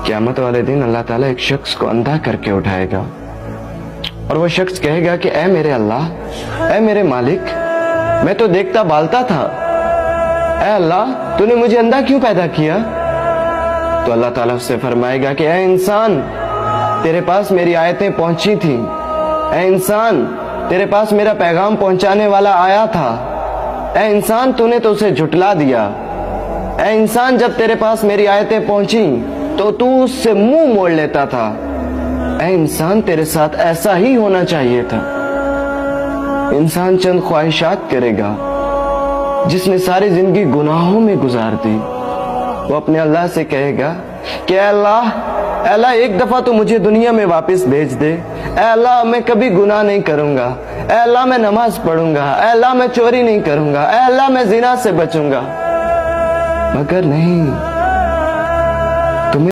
قیامت والے دن اللہ تعالیٰ ایک شخص کو اندھا کر کے اٹھائے گا اور وہ شخص کہے گا کہ اے میرے اللہ، اے میرے مالک، میں تو دیکھتا بالتا تھا، اے اللہ تو نے مجھے اندھا کیوں پیدا کیا؟ تو اللہ تعالیٰ اس سے فرمائے گا کہ اے انسان، تیرے پاس میری آیتیں پہنچی تھیں، اے انسان تیرے پاس میرا پیغام پہنچانے والا آیا تھا، اے انسان تو نے تو اسے جھٹلا دیا، اے انسان جب تیرے پاس میری آیتیں پہنچیں تو تو اس سے منہ موڑ لیتا تھا، اے انسان تیرے ساتھ ایسا ہی ہونا چاہیے تھا۔ انسان چند خواہشات کرے گا، جس نے ساری زندگی گناہوں میں گزار دی، وہ اپنے اللہ سے کہے گا کہ اے اللہ ایک دفعہ تو مجھے دنیا میں واپس بھیج دے، اے اللہ میں کبھی گناہ نہیں کروں گا، اے اللہ میں نماز پڑھوں گا، اے اللہ میں چوری نہیں کروں گا، اے اللہ میں زنا سے بچوں گا۔ مگر نہیں،